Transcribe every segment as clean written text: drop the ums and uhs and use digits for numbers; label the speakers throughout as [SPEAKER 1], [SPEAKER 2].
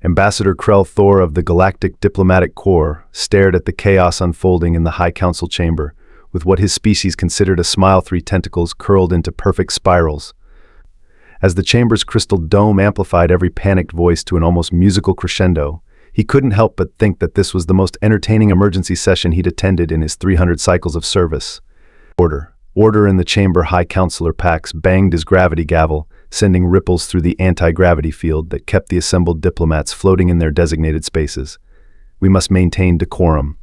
[SPEAKER 1] Ambassador Krell'thor of the Galactic Diplomatic Corps stared at the chaos unfolding in the High Council chamber, with what his species considered a smile, 3 tentacles curled into perfect spirals. As the chamber's crystal dome amplified every panicked voice to an almost musical crescendo, he couldn't help but think that this was the most entertaining emergency session he'd attended in his 300 cycles of service. Order in the chamber. High Counselor Pax banged his gravity gavel, sending ripples through the anti-gravity field that kept the assembled diplomats floating in their designated spaces. We must maintain decorum.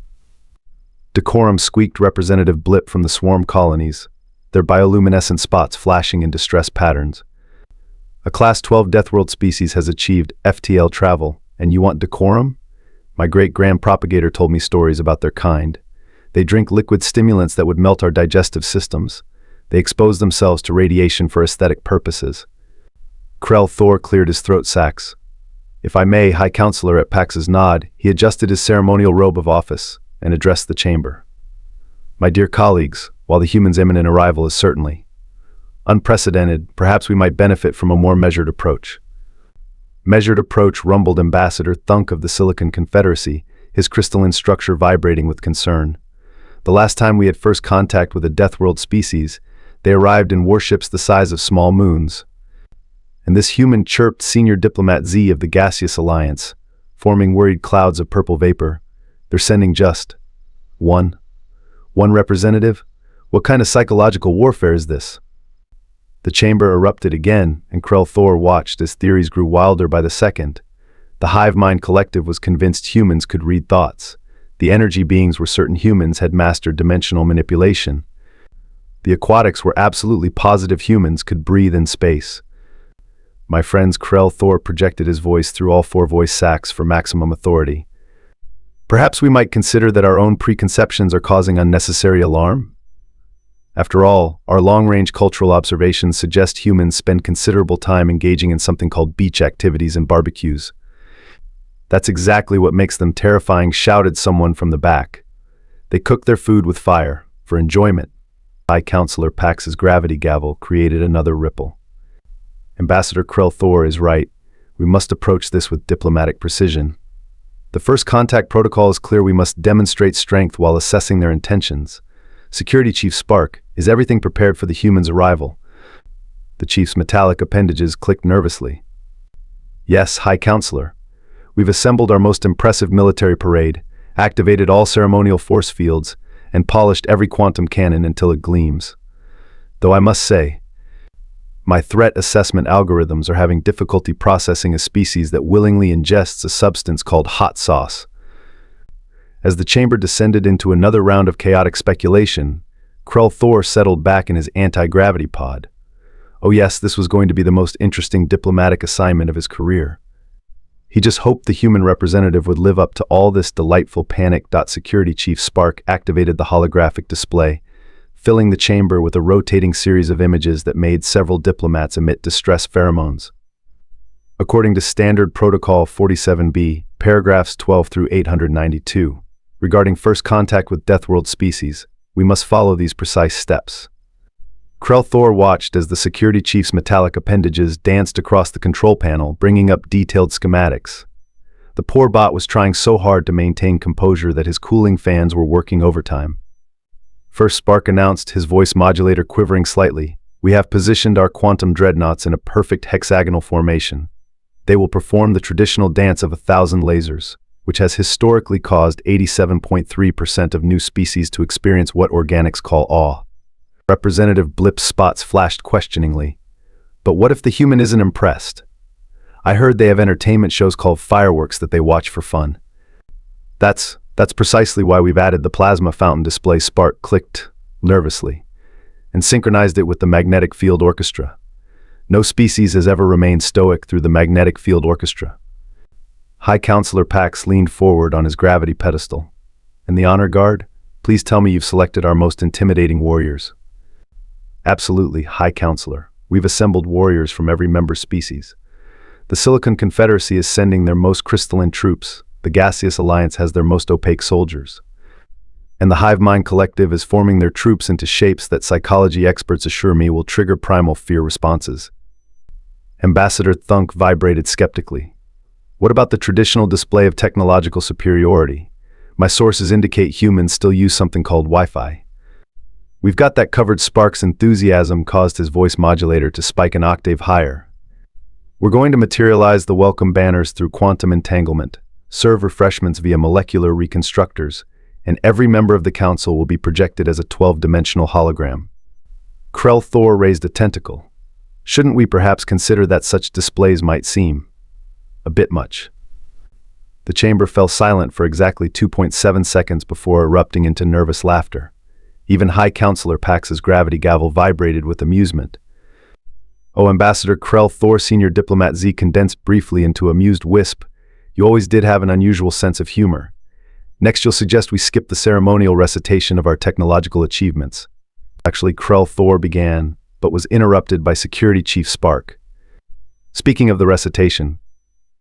[SPEAKER 1] Decorum, squeaked Representative Blip from the swarm colonies, their bioluminescent spots flashing in distress patterns. A Class 12 Deathworld species has achieved FTL travel, and you want decorum? My great-grand propagator told me stories about their kind. They drink liquid stimulants that would melt our digestive systems. They expose themselves to radiation for aesthetic purposes. Krell'thor cleared his throat sacs. If I may, High Counselor, at Pax's nod, he adjusted his ceremonial robe of office and addressed the chamber. My dear colleagues, while the humans' imminent arrival is certainly unprecedented, perhaps we might benefit from a more measured approach. Measured approach, rumbled Ambassador Thunk of the Silicon Confederacy, his crystalline structure vibrating with concern. The last time we had first contact with a Deathworld species, they arrived in warships the size of small moons. And this human chirped Senior Diplomat Z of the Gaseous Alliance, forming worried clouds of purple vapor. They're sending just one representative? What kind of psychological warfare is this? The chamber erupted again, and Krell'thor watched as theories grew wilder by the second. The Hive Mind Collective was convinced humans could read thoughts. The energy beings were certain humans had mastered dimensional manipulation. The aquatics were absolutely positive humans could breathe in space. My friends, Krell'thor projected his voice through all 4 voice sacs for maximum authority. Perhaps we might consider that our own preconceptions are causing unnecessary alarm? After all, our long-range cultural observations suggest humans spend considerable time engaging in something called beach activities and barbecues. That's exactly what makes them terrifying, shouted someone from the back. They cook their food with fire, for enjoyment. High Counselor Pax's gravity gavel created another ripple. Ambassador Krell'thor is right. We must approach this with diplomatic precision. The first contact protocol is clear. We must demonstrate strength while assessing their intentions. Security Chief Spark, is everything prepared for the humans' arrival? The chief's metallic appendages clicked nervously. Yes, High Counselor. We've assembled our most impressive military parade, activated all ceremonial force fields, and polished every quantum cannon until it gleams. Though I must say, my threat assessment algorithms are having difficulty processing a species that willingly ingests a substance called hot sauce. As the chamber descended into another round of chaotic speculation, Krell'thor settled back in his anti-gravity pod. Oh yes, this was going to be the most interesting diplomatic assignment of his career. He just hoped the human representative would live up to all this delightful panic. Security Chief Spark activated the holographic display, filling the chamber with a rotating series of images that made several diplomats emit distress pheromones. According to Standard Protocol 47B, paragraphs 12 through 892, regarding first contact with Deathworld species, we must follow these precise steps. Krell'thor watched as the security chief's metallic appendages danced across the control panel, bringing up detailed schematics. The poor bot was trying so hard to maintain composure that his cooling fans were working overtime. First, Spark announced, his voice modulator quivering slightly, we have positioned our quantum dreadnoughts in a perfect hexagonal formation. They will perform the traditional dance of 1,000 lasers, which has historically caused 87.3% of new species to experience what organics call awe. Representative Blip's spots flashed questioningly. But what if the human isn't impressed? I heard they have entertainment shows called fireworks that they watch for fun. That's precisely why we've added the plasma fountain display. Spark clicked nervously and synchronized it with the magnetic field orchestra. No species has ever remained stoic through the magnetic field orchestra. High Counselor Pax leaned forward on his gravity pedestal. And the honor guard? Please tell me you've selected our most intimidating warriors. Absolutely, High Counselor. We've assembled warriors from every member species. The Silicon Confederacy is sending their most crystalline troops. The Gaseous Alliance has their most opaque soldiers. And the Hive Mind Collective is forming their troops into shapes that psychology experts assure me will trigger primal fear responses. Ambassador Thunk vibrated skeptically. What about the traditional display of technological superiority? My sources indicate humans still use something called Wi-Fi. We've got that covered. Spark's enthusiasm caused his voice modulator to spike an octave higher. We're going to materialize the welcome banners through quantum entanglement, serve refreshments via molecular reconstructors, and every member of the council will be projected as a 12-dimensional hologram. Krell'thor raised a tentacle. Shouldn't we perhaps consider that such displays might seem a bit much? The chamber fell silent for exactly 2.7 seconds before erupting into nervous laughter. Even High Counselor Pax's gravity gavel vibrated with amusement. Oh, Ambassador Krell'thor, Senior Diplomat Z condensed briefly into amused wisp. You always did have an unusual sense of humor. Next, you'll suggest we skip the ceremonial recitation of our technological achievements. Actually, Krell'thor began, but was interrupted by Security Chief Spark. Speaking of the recitation,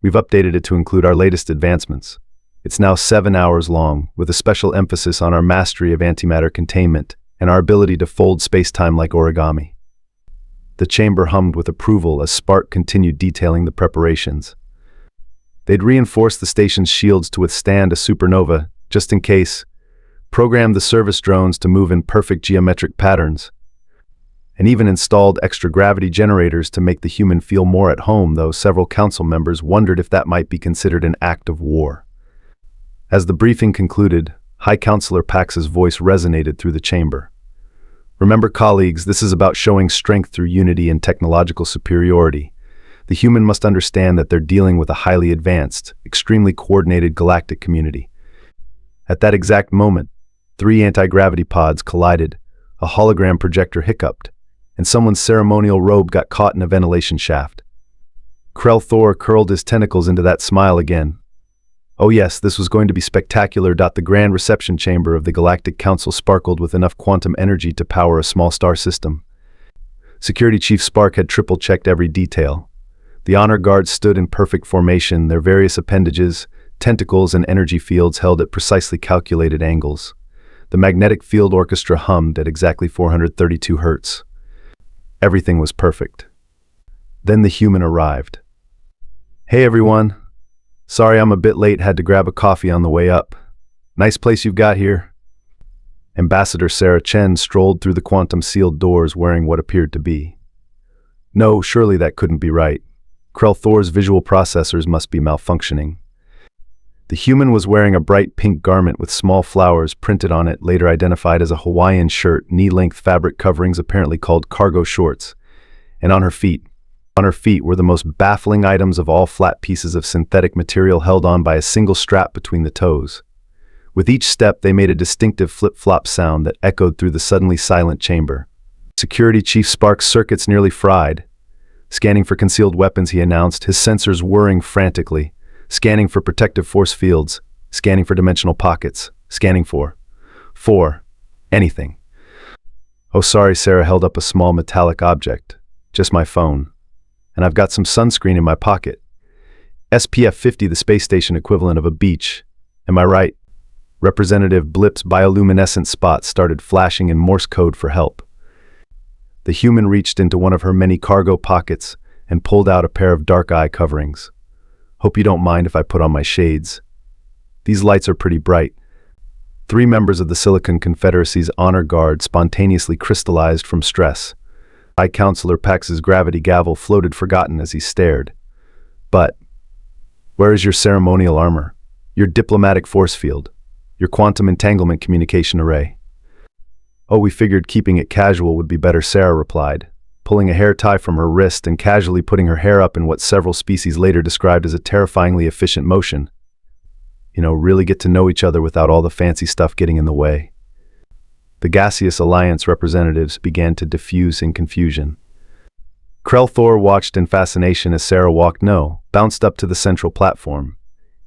[SPEAKER 1] we've updated it to include our latest advancements. It's now 7 hours long, with a special emphasis on our mastery of antimatter containment and our ability to fold space-time like origami. The chamber hummed with approval as Spark continued detailing the preparations. They'd reinforced the station's shields to withstand a supernova, just in case, programmed the service drones to move in perfect geometric patterns, and even installed extra gravity generators to make the human feel more at home, though several council members wondered if that might be considered an act of war. As the briefing concluded, High Counselor Pax's voice resonated through the chamber. Remember, colleagues, this is about showing strength through unity and technological superiority. The human must understand that they're dealing with a highly advanced, extremely coordinated galactic community. At that exact moment, 3 anti-gravity pods collided, a hologram projector hiccuped, and someone's ceremonial robe got caught in a ventilation shaft. Krell'thor curled his tentacles into that smile again. Oh yes, this was going to be spectacular. The grand reception chamber of the Galactic Council sparkled with enough quantum energy to power a small star system. Security Chief Spark had triple-checked every detail. The honor guards stood in perfect formation, their various appendages, tentacles and energy fields held at precisely calculated angles. The magnetic field orchestra hummed at exactly 432 hertz. Everything was perfect. Then the human arrived. Hey everyone. Sorry I'm a bit late, had to grab a coffee on the way up. Nice place you've got here. Ambassador Sarah Chen strolled through the quantum-sealed doors wearing what appeared to be. No, surely that couldn't be right. Krell'thor's visual processors must be malfunctioning. The human was wearing a bright pink garment with small flowers printed on it, later identified as a Hawaiian shirt, knee-length fabric coverings apparently called cargo shorts, and on her feet were the most baffling items of all, flat pieces of synthetic material held on by a single strap between the toes. With each step, they made a distinctive flip-flop sound that echoed through the suddenly silent chamber. Security Chief Spark's circuits nearly fried. Scanning for concealed weapons, he announced, his sensors whirring frantically. Scanning for protective force fields. Scanning for dimensional pockets. Scanning for anything. Oh, sorry, Sarah held up a small metallic object. Just my phone. And I've got some sunscreen in my pocket. SPF 50, the space station equivalent of a beach. Am I right? Representative Blip's bioluminescent spots started flashing in Morse code for help. The human reached into one of her many cargo pockets and pulled out a pair of dark eye coverings. Hope you don't mind if I put on my shades. These lights are pretty bright. 3 members of the Silicon Confederacy's honor guard spontaneously crystallized from stress. High Counselor Pax's gravity gavel floated forgotten as he stared. But where is your ceremonial armor? Your diplomatic force field? Your quantum entanglement communication array? Oh, we figured keeping it casual would be better, Sarah replied, pulling a hair tie from her wrist and casually putting her hair up in what several species later described as a terrifyingly efficient motion. Really get to know each other without all the fancy stuff getting in the way. The gaseous alliance representatives began to diffuse in confusion. Krell'thor watched in fascination as Sarah bounced up to the central platform.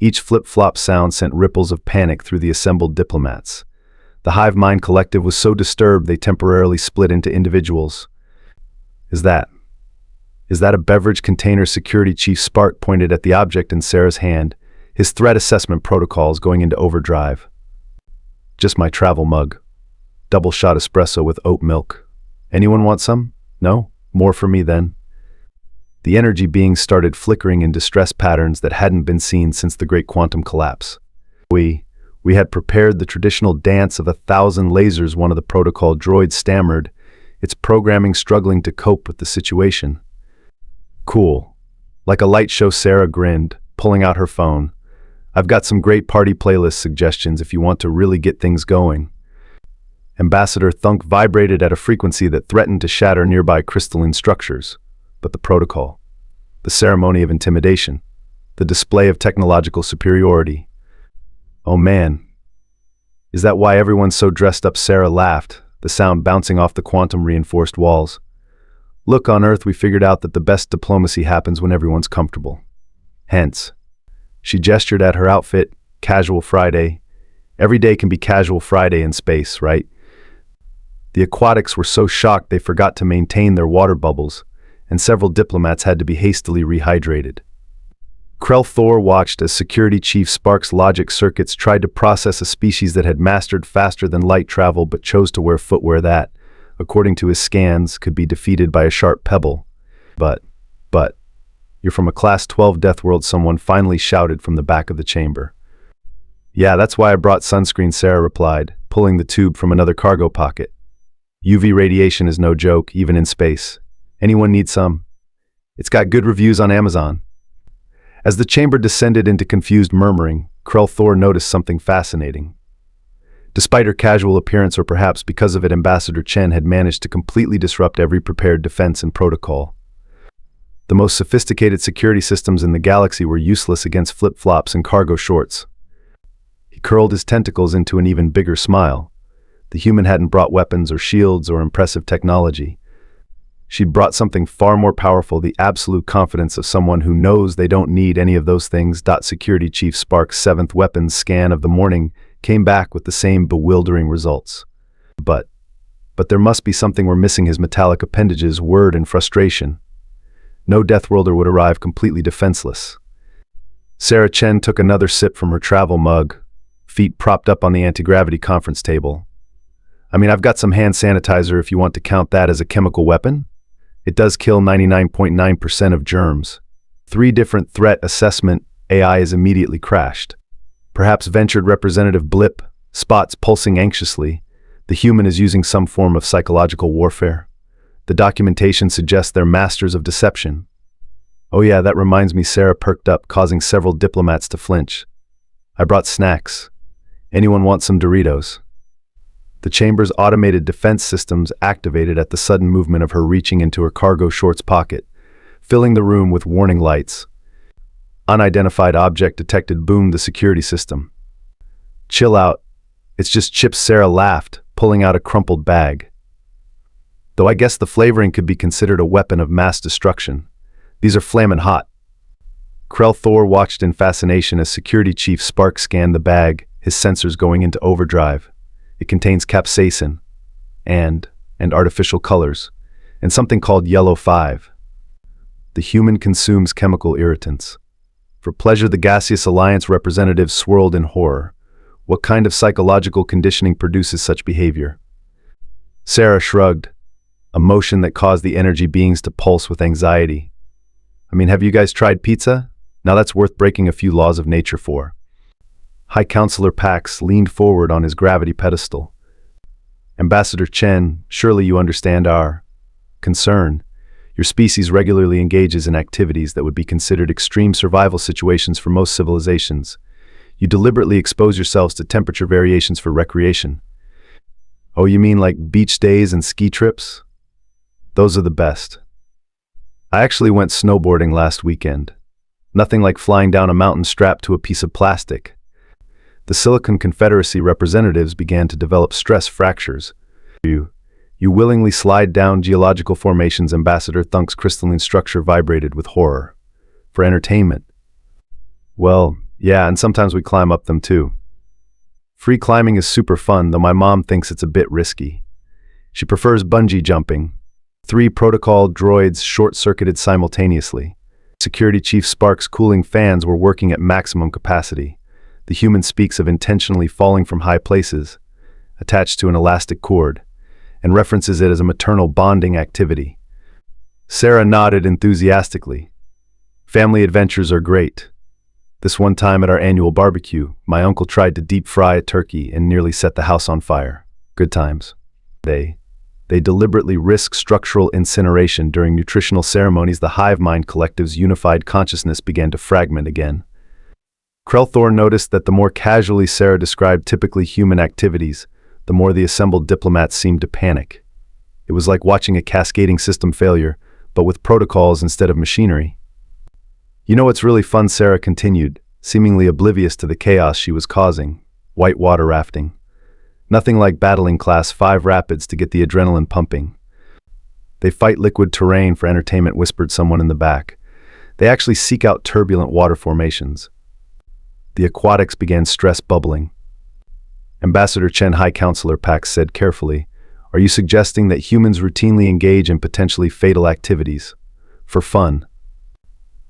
[SPEAKER 1] Each flip-flop sound sent ripples of panic through the assembled diplomats. The hive mind collective was so disturbed they temporarily split into individuals. Is that a beverage container? Security Chief Spark pointed at the object in Sarah's hand, his threat assessment protocols going into overdrive. Just my travel mug. Double shot espresso with oat milk. Anyone want some? No? More for me then. The energy beings started flickering in distress patterns that hadn't been seen since the Great Quantum Collapse. We had prepared the traditional dance of 1,000 lasers, one of the protocol droids stammered, its programming struggling to cope with the situation. Cool. Like a light show, Sarah grinned, pulling out her phone. I've got some great party playlist suggestions if you want to really get things going. Ambassador Thunk vibrated at a frequency that threatened to shatter nearby crystalline structures. But the protocol, the ceremony of intimidation, the display of technological superiority. Oh man, is that why everyone's so dressed up? Sarah laughed, the sound bouncing off the quantum-reinforced walls. Look, on Earth we figured out that the best diplomacy happens when everyone's comfortable. Hence, she gestured at her outfit, casual Friday. Every day can be casual Friday in space, right? The aquatics were so shocked they forgot to maintain their water bubbles, and several diplomats had to be hastily rehydrated. Krell'thor watched as Security Chief Spark's logic circuits tried to process a species that had mastered faster than light travel but chose to wear footwear that, according to his scans, could be defeated by a sharp pebble. But, you're from a Class 12 Deathworld, someone finally shouted from the back of the chamber. Yeah, that's why I brought sunscreen, Sarah replied, pulling the tube from another cargo pocket. UV radiation is no joke, even in space. Anyone need some? It's got good reviews on Amazon. As the chamber descended into confused murmuring, Krell'thor noticed something fascinating. Despite her casual appearance, or perhaps because of it, Ambassador Chen had managed to completely disrupt every prepared defense and protocol. The most sophisticated security systems in the galaxy were useless against flip-flops and cargo shorts. He curled his tentacles into an even bigger smile. The human hadn't brought weapons or shields or impressive technology. She'd brought something far more powerful, the absolute confidence of someone who knows they don't need any of those things. Security Chief Spark's 7th weapons scan of the morning came back with the same bewildering results. But there must be something we're missing, his metallic appendages whirred in frustration. No Deathworlder would arrive completely defenseless. Sarah Chen took another sip from her travel mug, feet propped up on the anti-gravity conference table. I mean, I've got some hand sanitizer if you want to count that as a chemical weapon. It does kill 99.9% of germs. 3 different threat assessment AI is immediately crashed. Perhaps ventured Representative Blip spots pulsing anxiously. The human is using some form of psychological warfare. The documentation suggests they're masters of deception. Oh yeah, that reminds me, Sarah perked up, causing several diplomats to flinch. I brought snacks. Anyone want some Doritos? The chamber's automated defense systems activated at the sudden movement of her reaching into her cargo shorts pocket, filling the room with warning lights. Unidentified object detected, boomed the security system. Chill out. It's just chips, Sarah laughed, pulling out a crumpled bag. Though I guess the flavoring could be considered a weapon of mass destruction. These are flamin' hot. Krell'thor watched in fascination as Security Chief Spark scanned the bag, his sensors going into overdrive. It contains capsaicin and artificial colors, and something called Yellow 5. The human consumes chemical irritants. For pleasure, the Gaseous Alliance representatives swirled in horror. What kind of psychological conditioning produces such behavior? Sarah shrugged, a motion that caused the energy beings to pulse with anxiety. I mean, have you guys tried pizza? Now that's worth breaking a few laws of nature for. High Counselor Pax leaned forward on his gravity pedestal. Ambassador Chen, surely you understand our concern. Your species regularly engages in activities that would be considered extreme survival situations for most civilizations. You deliberately expose yourselves to temperature variations for recreation. Oh, you mean like beach days and ski trips? Those are the best. I actually went snowboarding last weekend. Nothing like flying down a mountain strapped to a piece of plastic. The Silicon Confederacy representatives began to develop stress fractures. You willingly slide down geological formations. Ambassador Thunk's crystalline structure vibrated with horror. For entertainment. Well, yeah, and sometimes we climb up them too. Free climbing is super fun, though my mom thinks it's a bit risky. She prefers bungee jumping. 3 protocol droids short-circuited simultaneously. Security Chief Spark's cooling fans were working at maximum capacity. The human speaks of intentionally falling from high places, attached to an elastic cord, and references it as a maternal bonding activity. Sarah nodded enthusiastically. Family adventures are great. This one time at our annual barbecue, my uncle tried to deep fry a turkey and nearly set the house on fire. Good times. They deliberately risk structural incineration during nutritional ceremonies. The hive mind collective's unified consciousness began to fragment again. Krell'thor noticed that the more casually Sarah described typically human activities, the more the assembled diplomats seemed to panic. It was like watching a cascading system failure, but with protocols instead of machinery. You know what's really fun, Sarah continued, seemingly oblivious to the chaos she was causing? Whitewater rafting. Nothing like battling Class 5 rapids to get the adrenaline pumping. They fight liquid terrain for entertainment, whispered someone in the back. They actually seek out turbulent water formations. The aquatics began stress bubbling. Ambassador Chen, High Counselor Pax said carefully, "Are you suggesting that humans routinely engage in potentially fatal activities? For fun?"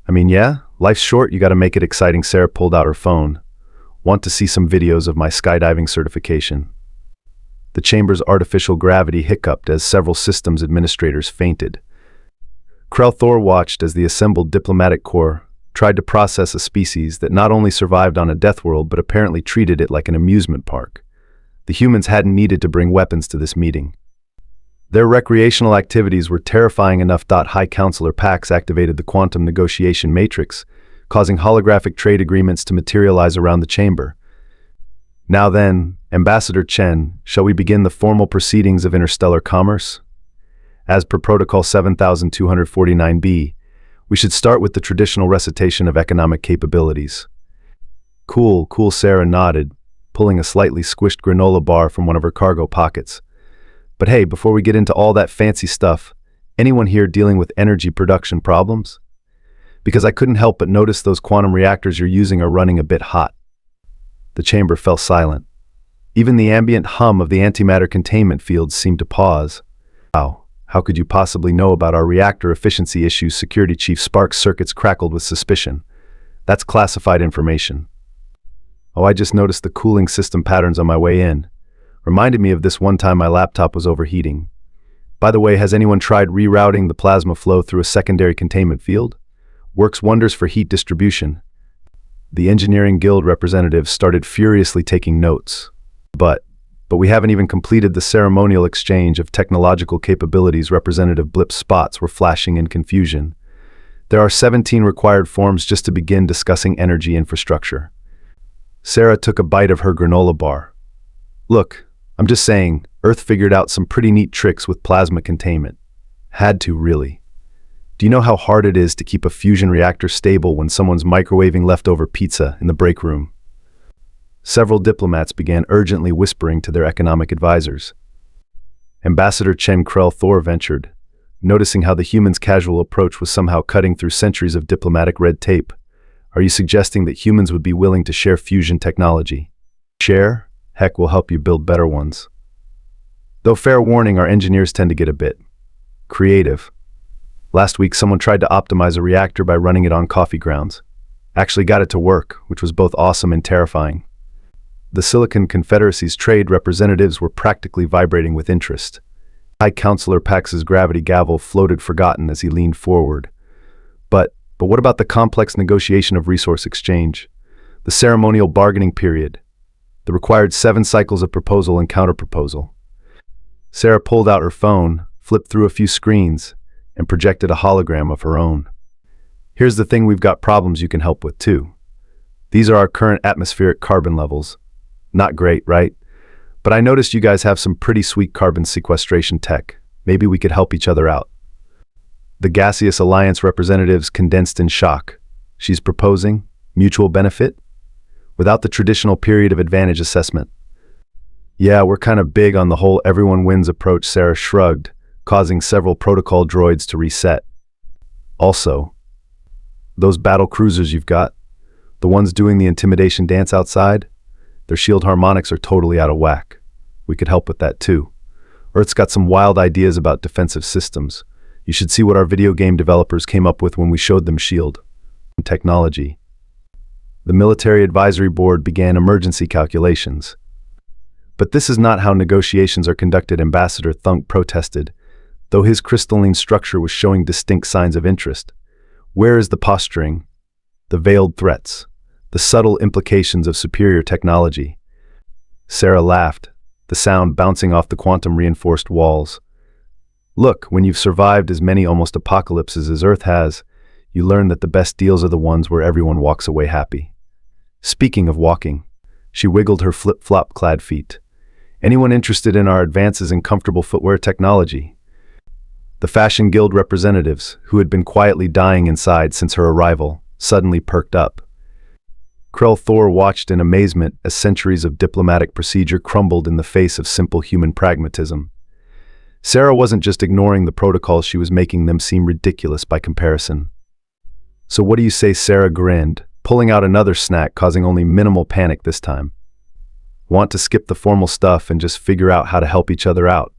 [SPEAKER 1] "I mean, yeah, life's short, you gotta make it exciting." Sarah pulled out her phone. "Want to see some videos of my skydiving certification?" The chamber's artificial gravity hiccuped as several systems administrators fainted. Krell'thor watched as the assembled diplomatic corps tried to process a species that not only survived on a Deathworld but apparently treated it like an amusement park. The humans hadn't needed to bring weapons to this meeting. Their recreational activities were terrifying enough. High Counselor Pax activated the quantum negotiation matrix, causing holographic trade agreements to materialize around the chamber. "Now then, Ambassador Chen, shall we begin the formal proceedings of interstellar commerce? As per Protocol 7249B, we should start with the traditional recitation of economic capabilities." Cool, Sarah nodded, pulling a slightly squished granola bar from one of her cargo pockets. "But hey, before we get into all that fancy stuff, anyone here dealing with energy production problems? Because I couldn't help but notice those quantum reactors you're using are running a bit hot." The chamber fell silent. Even the ambient hum of the antimatter containment fields seemed to pause. How could you possibly know about our reactor efficiency issues?" Security Chief Sparks' circuits crackled with suspicion. "That's classified information." "Oh, I just noticed the cooling system patterns on my way in. Reminded me of this one time my laptop was overheating. By the way, has anyone tried rerouting the plasma flow through a secondary containment field? Works wonders for heat distribution." The Engineering Guild representatives started furiously taking notes. But we haven't even completed the ceremonial exchange of technological capabilities." Representative Blip's spots were flashing in confusion. "There are 17 required forms just to begin discussing energy infrastructure." Sarah took a bite of her granola bar. "Look, I'm just saying, Earth figured out some pretty neat tricks with plasma containment. Had to, really. Do you know how hard it is to keep a fusion reactor stable when someone's microwaving leftover pizza in the break room?" Several diplomats began urgently whispering to their economic advisors. Ambassador Chen Krell'thor ventured, noticing how the humans' casual approach was somehow cutting through centuries of diplomatic red tape. "Are you suggesting that humans would be willing to share fusion technology?" "Share? Heck, we'll help you build better ones. Though fair warning, our engineers tend to get a bit creative. Last week, someone tried to optimize a reactor by running it on coffee grounds. Actually got it to work, which was both awesome and terrifying." The Silicon Confederacy's trade representatives were practically vibrating with interest. High Counselor Pax's gravity gavel floated forgotten as he leaned forward. But what about the complex negotiation of resource exchange? The ceremonial bargaining period? The required 7 cycles of proposal and counterproposal? Sarah pulled out her phone, flipped through a few screens, and projected a hologram of her own. "Here's the thing, we've got problems you can help with too. These are our current atmospheric carbon levels. Not great, right? But I noticed you guys have some pretty sweet carbon sequestration tech. Maybe we could help each other out." The Gaseous Alliance representatives condensed in shock. "She's proposing mutual benefit? Without the traditional period of advantage assessment?" "Yeah, we're kind of big on the whole everyone wins approach." Sarah shrugged, causing several protocol droids to reset. "Also, those battle cruisers you've got, the ones doing the intimidation dance outside, their shield harmonics are totally out of whack. We could help with that too. Earth's got some wild ideas about defensive systems. You should see what our video game developers came up with when we showed them shield technology." The Military Advisory Board began emergency calculations. "But this is not how negotiations are conducted," Ambassador Thunk protested. though his crystalline structure was showing distinct signs of interest. Where is the posturing, the veiled threats, the subtle implications of superior technology? Sarah laughed, the sound bouncing off the quantum-reinforced walls. Look, when you've survived as many almost apocalypses as Earth has, you learn that the best deals are the ones where everyone walks away happy. Speaking of walking, she wiggled her flip-flop-clad feet. Anyone interested in our advances in comfortable footwear technology? The Fashion Guild representatives, who had been quietly dying inside since her arrival, suddenly perked up. Krell'thor watched in amazement as centuries of diplomatic procedure crumbled in the face of simple human pragmatism. Sarah wasn't just ignoring the protocols, she was making them seem ridiculous by comparison. So what do you say? Sarah grinned, pulling out another snack, causing only minimal panic this time. Want to skip the formal stuff and just figure out how to help each other out?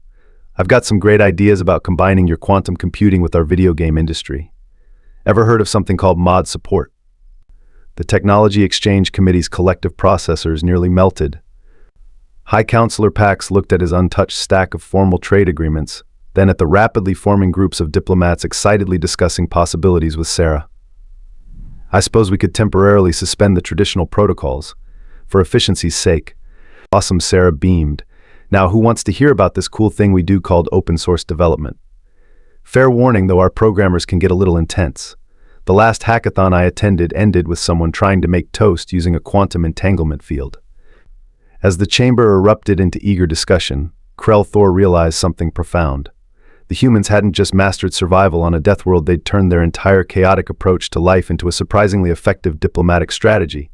[SPEAKER 1] I've got some great ideas about combining your quantum computing with our video game industry. Ever heard of something called mod support? The Technology Exchange Committee's collective processors nearly melted. High Counselor Pax looked at his untouched stack of formal trade agreements, then at the rapidly forming groups of diplomats excitedly discussing possibilities with Sarah. I suppose we could temporarily suspend the traditional protocols, for efficiency's sake. Awesome, Sarah beamed. Now who wants to hear about this cool thing we do called open source development? Fair warning though, our programmers can get a little intense. The last hackathon I attended ended with someone trying to make toast using a quantum entanglement field. As the chamber erupted into eager discussion, Krell'thor realized something profound. The humans hadn't just mastered survival on a Deathworld, they'd turned their entire chaotic approach to life into a surprisingly effective diplomatic strategy.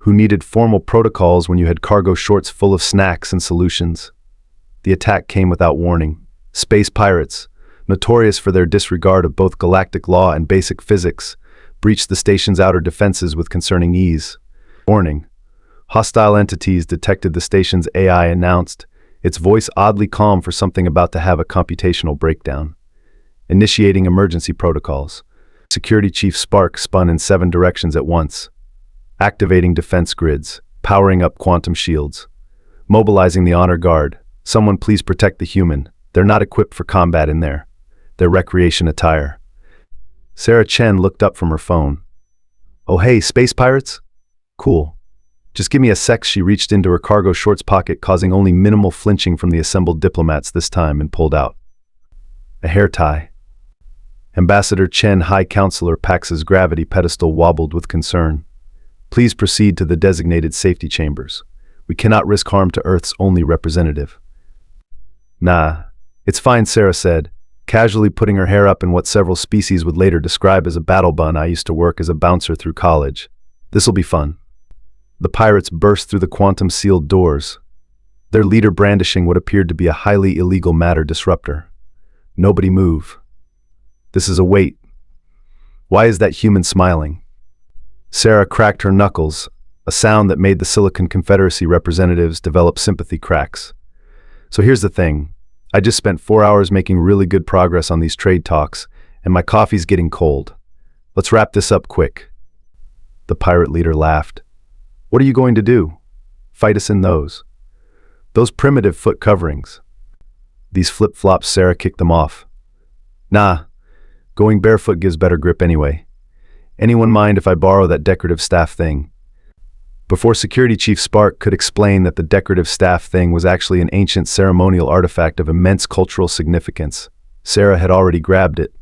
[SPEAKER 1] Who needed formal protocols when you had cargo shorts full of snacks and solutions? The attack came without warning. Space pirates, notorious for their disregard of both galactic law and basic physics, breached the station's outer defenses with concerning ease. Warning. Hostile entities detected the station's AI announced, its voice oddly calm for something about to have a computational breakdown. Initiating emergency protocols. Security Chief Spark spun in 7 directions at once. Activating defense grids, powering up quantum shields. Mobilizing the honor guard. Someone please protect the human. They're not equipped for combat in there. Their recreation attire. Sarah Chen looked up from her phone. Oh hey, space pirates? Cool. Just give me a sec. She reached into her cargo shorts pocket, causing only minimal flinching from the assembled diplomats this time, and pulled out a hair tie. Ambassador Chen, High Counselor Pax's gravity pedestal wobbled with concern. Please proceed to the designated safety chambers. We cannot risk harm to Earth's only representative. Nah, it's fine, Sarah said, casually putting her hair up in what several species would later describe as a battle bun. I used to work as a bouncer through college. This'll be fun. The pirates burst through the quantum-sealed doors, their leader brandishing what appeared to be a highly illegal matter disruptor. Nobody move. This is a wait. Why is that human smiling? Sarah cracked her knuckles, a sound that made the Silicon Confederacy representatives develop sympathy cracks. So here's the thing. I just spent 4 hours making really good progress on these trade talks, and my coffee's getting cold. Let's wrap this up quick. The pirate leader laughed. What are you going to do? Fight us in those? Those primitive foot coverings. These flip-flops, Sarah kicked them off. Nah, going barefoot gives better grip anyway. Anyone mind if I borrow that decorative staff thing? Before Security Chief Spark could explain that the decorative staff thing was actually an ancient ceremonial artifact of immense cultural significance, Sarah had already grabbed it.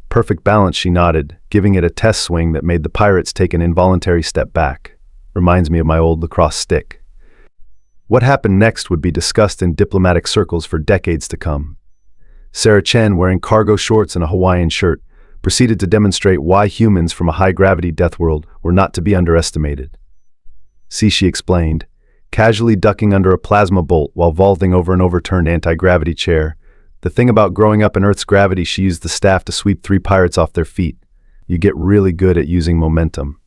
[SPEAKER 1] Perfect balance, she nodded, giving it a test swing that made the pirates take an involuntary step back. Reminds me of my old lacrosse stick. What happened next would be discussed in diplomatic circles for decades to come. Sarah Chen, wearing cargo shorts and a Hawaiian shirt, proceeded to demonstrate why humans from a high-gravity Deathworld were not to be underestimated. See, she explained, casually ducking under a plasma bolt while vaulting over an overturned anti-gravity chair. The thing about growing up in Earth's gravity, she used the staff to sweep 3 pirates off their feet. You get really good at using momentum.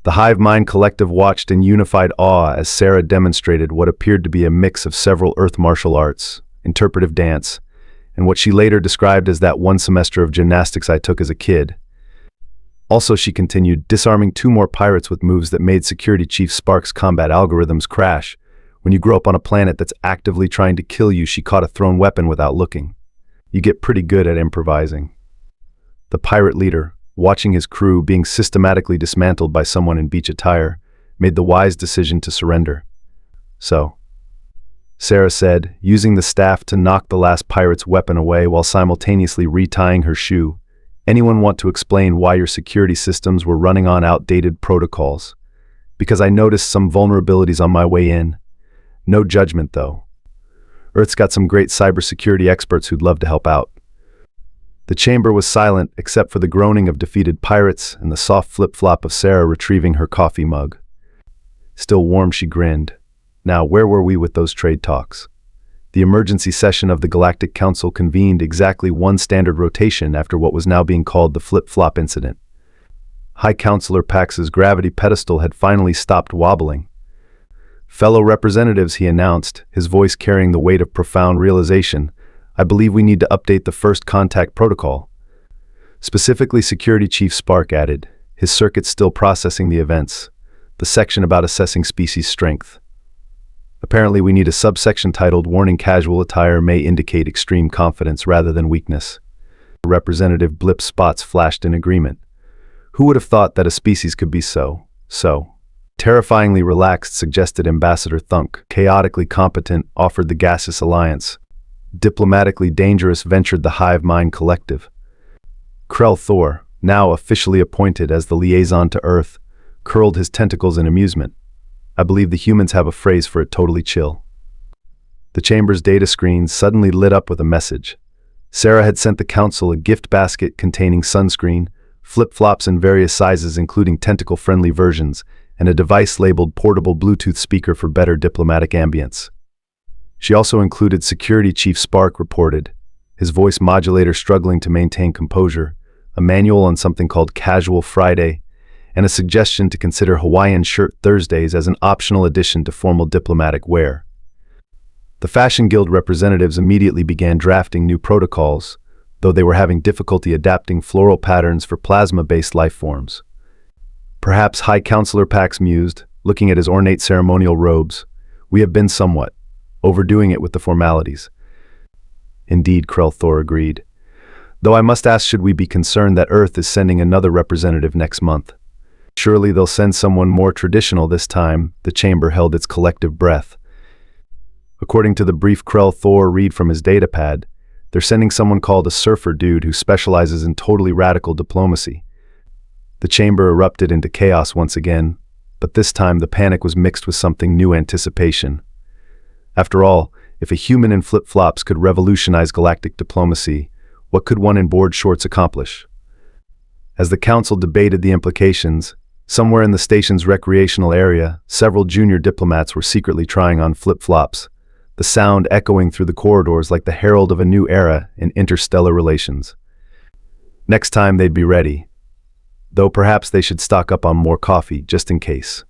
[SPEAKER 1] The hive mind collective watched in unified awe as Sarah demonstrated what appeared to be a mix of several Earth martial arts, interpretive dance, and what she later described as that 1 semester of gymnastics I took as a kid. Also, she continued, disarming 2 more pirates with moves that made Security Chief Spark's combat algorithms crash. When you grow up on a planet that's actively trying to kill you, she caught a thrown weapon without looking. you get pretty good at improvising. The pirate leader, watching his crew being systematically dismantled by someone in beach attire, made the wise decision to surrender. So, Sarah said, using the staff to knock the last pirate's weapon away while simultaneously retying her shoe, anyone want to explain why your security systems were running on outdated protocols? Because I noticed some vulnerabilities on my way in. No judgment, though. Earth's got some great cybersecurity experts who'd love to help out. The chamber was silent except for the groaning of defeated pirates and the soft flip-flop of Sarah retrieving her coffee mug. Still warm, she grinned. Now, where were we with those trade talks? The emergency session of the Galactic Council convened exactly one standard rotation after what was now being called the flip-flop incident. High Counselor Pax's gravity pedestal had finally stopped wobbling. Fellow representatives, he announced, his voice carrying the weight of profound realization, I believe we need to update the first contact protocol. Specifically, Security Chief Spark added, his circuits still processing the events, the section about assessing species strength. Apparently, we need a subsection titled Warning Casual Attire May Indicate Extreme Confidence Rather Than Weakness. Representative Blip spots flashed in agreement. Who would have thought that a species could be so terrifyingly relaxed, suggested Ambassador Thunk. Chaotically competent, offered the gaseous alliance. Diplomatically dangerous, ventured the hive mind collective. Krell'thor, now officially appointed as the liaison to Earth, curled his tentacles in amusement. I believe the humans have a phrase for it, totally chill. The chamber's data screen suddenly lit up with a message. Sarah had sent the council a gift basket containing sunscreen, flip-flops in various sizes including tentacle-friendly versions, and a device labeled portable Bluetooth speaker for better diplomatic ambience. She also included Security Chief Spark reported, his voice modulator struggling to maintain composure, a manual on something called Casual Friday, and a suggestion to consider Hawaiian shirt Thursdays as an optional addition to formal diplomatic wear. The Fashion Guild representatives immediately began drafting new protocols, though they were having difficulty adapting floral patterns for plasma-based life forms. Perhaps High Counselor Pax mused, looking at his ornate ceremonial robes, we have been somewhat overdoing it with the formalities. Indeed, Krell'thor agreed. Though I must ask, should we be concerned that Earth is sending another representative next month? Surely they'll send someone more traditional this time, the chamber held its collective breath. According to the brief Krell'thor read from his datapad, they're sending someone called a surfer dude who specializes in totally radical diplomacy. The chamber erupted into chaos once again, but this time the panic was mixed with something new, anticipation. After all, if a human in flip-flops could revolutionize galactic diplomacy, what could one in board shorts accomplish? As the council debated the implications, somewhere in the station's recreational area, several junior diplomats were secretly trying on flip-flops, the sound echoing through the corridors like the herald of a new era in interstellar relations. Next time they'd be ready, though perhaps they should stock up on more coffee just in case.